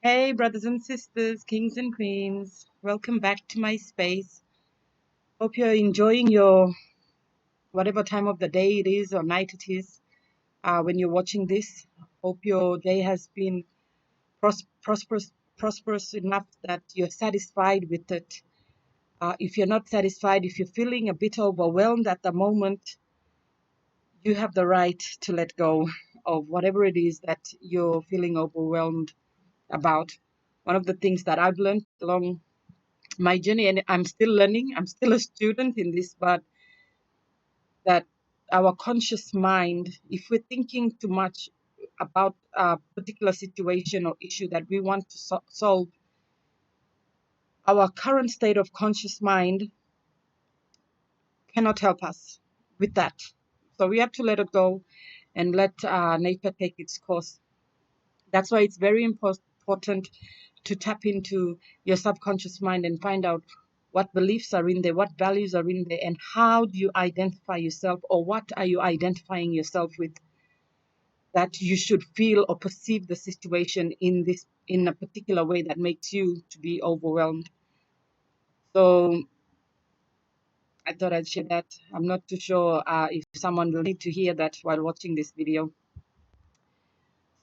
Hey, brothers and sisters, kings and queens, welcome back to my space. Hope you're enjoying your whatever time of the day it is or night it is when you're watching this. Hope your day has been prosperous enough that you're satisfied with it. If you're not satisfied, if you're feeling a bit overwhelmed at the moment, you have the right to let go of whatever it is that you're feeling overwhelmed about. One of the things that I've learned along my journey, and I'm still learning, I'm still a student in this, but that our conscious mind, if we're thinking too much about a particular situation or issue that we want to solve, our current state of conscious mind cannot help us with that. So we have to let it go and let nature take its course. That's why it's very important to tap into your subconscious mind and find out what beliefs are in there, what values are in there, and how do you identify yourself, or what are you identifying yourself with that you should feel or perceive the situation in a particular way that makes you to be overwhelmed. So I thought I'd share that. I'm not too sure if someone will need to hear that while watching this video.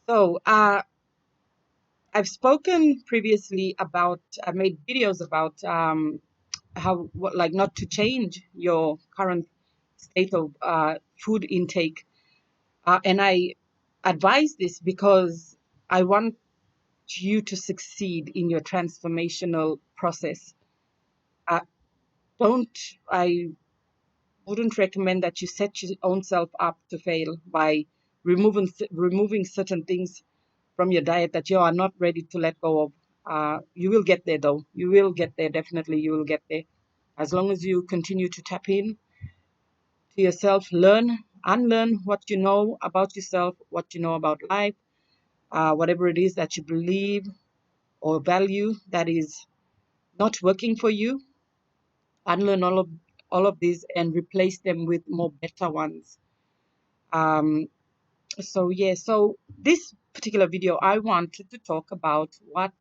So I've spoken previously about, I made videos about like not to change your current state of food intake. And I advise this because I want you to succeed in your transformational process. Uh, don't, I wouldn't recommend that you set your own self up to fail by removing certain things from your diet that you are not ready to let go of. You will get there though. You will get there. Definitely, you will get there. As long as you continue to tap in to yourself, learn, unlearn what you know about yourself, what you know about life, whatever it is that you believe or value that is not working for you, unlearn all of these and replace them with more better ones. Um, so this particular video, I wanted to talk about what,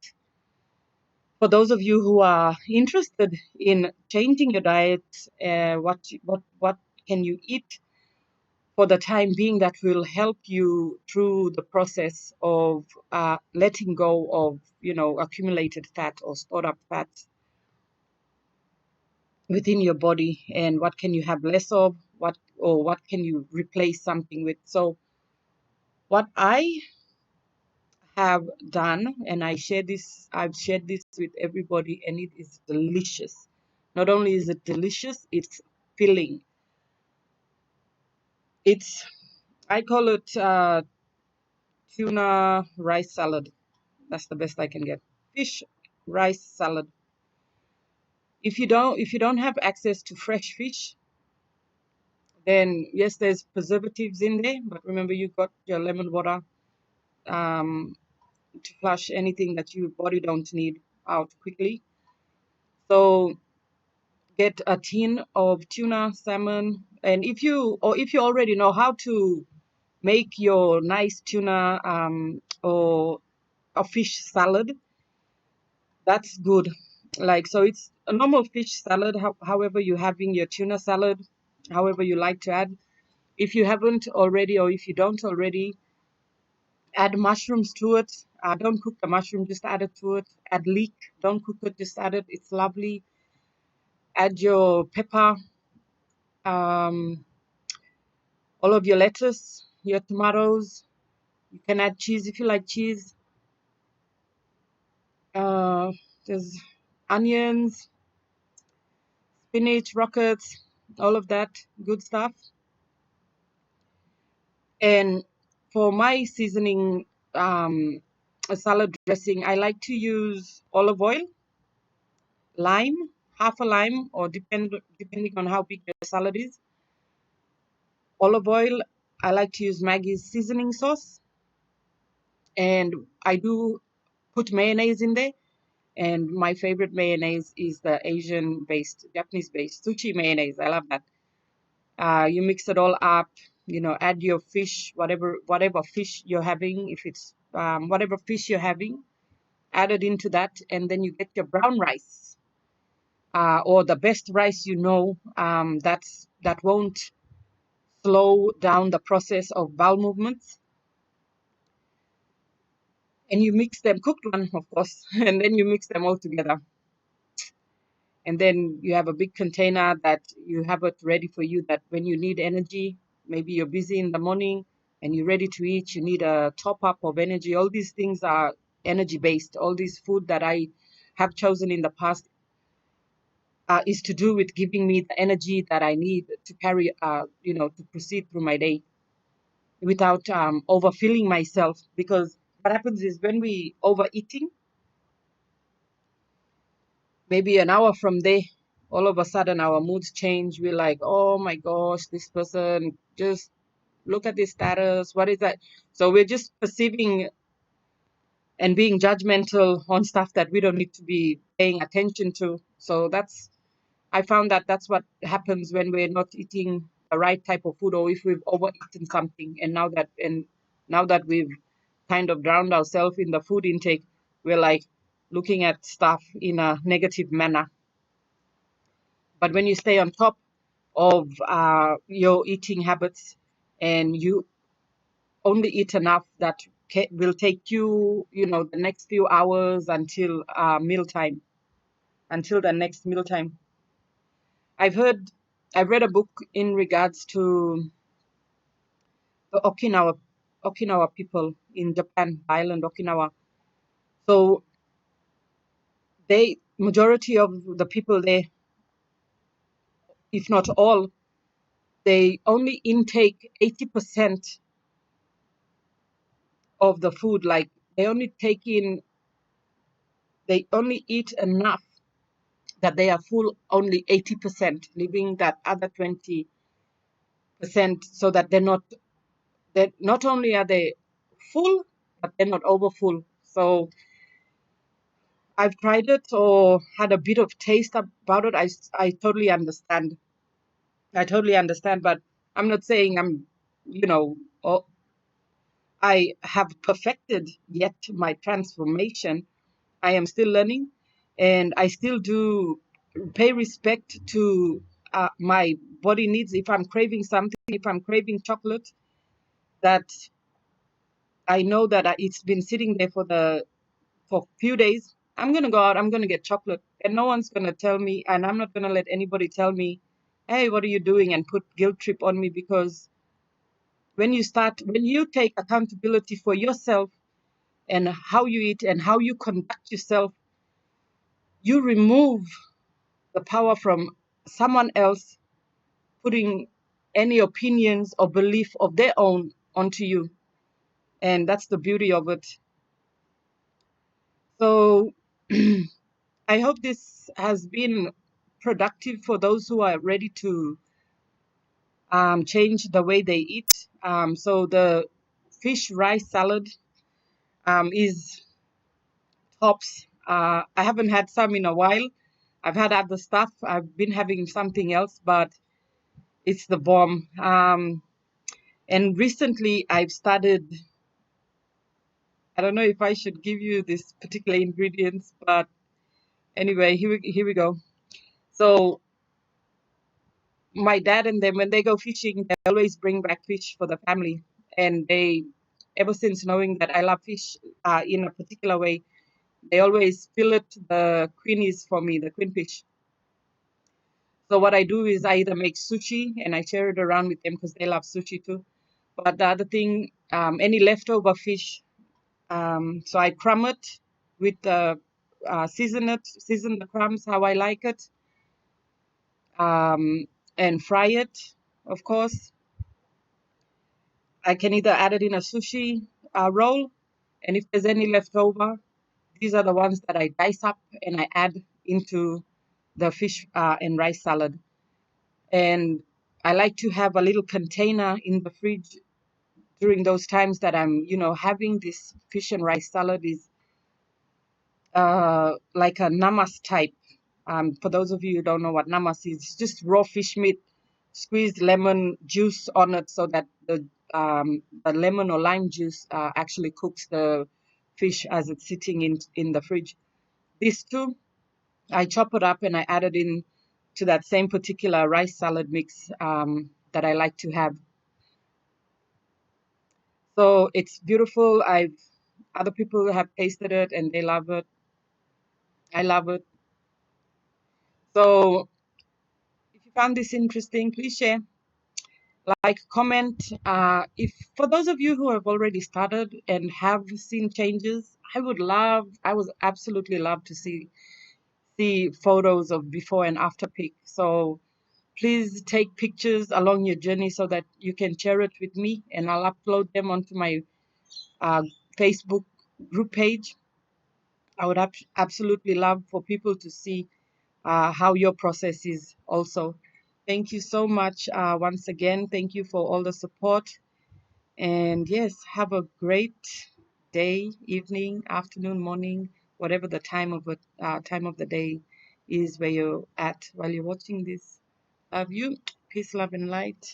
for those of you who are interested in changing your diet, what can you eat for the time being that will help you through the process of letting go of, accumulated fat or stored up fat within your body, and what can you have less of, what can you replace something with. So what I have done, and I've shared this with everybody, and it is delicious. Not only is it delicious, it's filling. It's, I call it tuna rice salad. That's the best I can get. Fish rice salad. If you don't have access to fresh fish, then yes, there's preservatives in there, but remember you got your lemon water um, to flush anything that your body don't need out quickly. So get a tin of tuna, salmon, and if you already know how to make your nice tuna or a fish salad, that's good. Like, so it's a normal fish salad, however you're having your tuna salad, however you like to add. If you haven't already, or if you don't already, add mushrooms to it. Don't cook the mushroom, just add it to it. Add leek, don't cook it, just add it. It's lovely. Add your pepper, um, all of your lettuce, your tomatoes. You can add cheese if you like cheese. Uh, there's onions, spinach, rockets, all of that good stuff. And for my seasoning, a salad dressing, I like to use olive oil, lime, half a lime, or depending on how big your salad is. Olive oil. I like to use Maggie's seasoning sauce, and I do put mayonnaise in there. And my favorite mayonnaise is the Asian-based, Japanese-based sushi mayonnaise. I love that. You mix it all up. Add your fish, whatever fish you're having. If it's whatever fish you're having, added into that, and then you get your brown rice, or the best rice, that won't slow down the process of bowel movements. And you mix them, cooked one, of course, and then you mix them all together. And then you have a big container that you have it ready for you, that when you need energy, maybe you're busy in the morning and you're ready to eat, you need a top up of energy. All these things are energy based. All this food that I have chosen in the past is to do with giving me the energy that I need to carry, to proceed through my day without overfilling myself. Because what happens is, when we overeating, maybe an hour from there, all of a sudden our moods change. We're like, oh my gosh, this person, just look at this status. What is that? So we're just perceiving and being judgmental on stuff that we don't need to be paying attention to. So I found that that's what happens when we're not eating the right type of food, or if we've overeaten something. And now that we've kind of drowned ourselves in the food intake, we're like looking at stuff in a negative manner. But when you stay on top of your eating habits, and you only eat enough that will take you, the next few hours until mealtime, until the next mealtime. I've heard, I've read a book in regards to the Okinawa people in Japan, island Okinawa. So majority of the people there, if not all, they only intake 80% of the food. Like, they only eat enough that they are full, only 80%, leaving that other 20%, so that that not only are they full, but they're not over full. So I've tried it, or had a bit of taste about it. I totally understand. I totally understand, but I'm not saying you know, or I have perfected yet my transformation. I am still learning, and I still do pay respect to my body needs. If I'm craving something, if I'm craving chocolate, that I know that it's been sitting there for a few days, I'm gonna go out. I'm gonna get chocolate, and no one's gonna tell me, and I'm not gonna let anybody tell me, "Hey, what are you doing?" and put guilt trip on me. Because when you take accountability for yourself and how you eat and how you conduct yourself, you remove the power from someone else putting any opinions or belief of their own onto you. And that's the beauty of it. So I hope this has been productive for those who are ready to change the way they eat. So the fish rice salad is tops. I haven't had some in a while. I've had other stuff. I've been having something else, but it's the bomb. And recently I've started, I don't know if I should give you this particular ingredients, but anyway, here we go. So my dad and them, when they go fishing, they always bring back fish for the family. And ever since knowing that I love fish in a particular way, they always fillet the queenies for me, the queen fish. So what I do is I either make sushi and I share it around with them because they love sushi too. But the other thing, any leftover fish, so I crumb it with season the crumbs how I like it, and fry it, of course. I can either add it in a sushi roll, and if there's any left over, these are the ones that I dice up and I add into the fish and rice salad. And I like to have a little container in the fridge during those times that I'm, having this fish and rice salad. Is like a namas type. For those of you who don't know what namas is, it's just raw fish meat, squeezed lemon juice on it, so that the lemon or lime juice actually cooks the fish as it's sitting in the fridge. These two, I chop it up and I add it in to that same particular rice salad mix that I like to have. So it's beautiful. I've Other people have tasted it and they love it. I love it. So if you found this interesting, please share, like, comment. If for those of you who have already started and have seen changes, I would absolutely love to see photos of before and after pic. So please take pictures along your journey so that you can share it with me, and I'll upload them onto my uh, Facebook group page. I would absolutely love for people to see how your process is also. Thank you so much once again. Thank you for all the support. And yes, have a great day, evening, afternoon, morning, whatever the time of the day is where you're at while you're watching this. Love you. Peace, love, and light.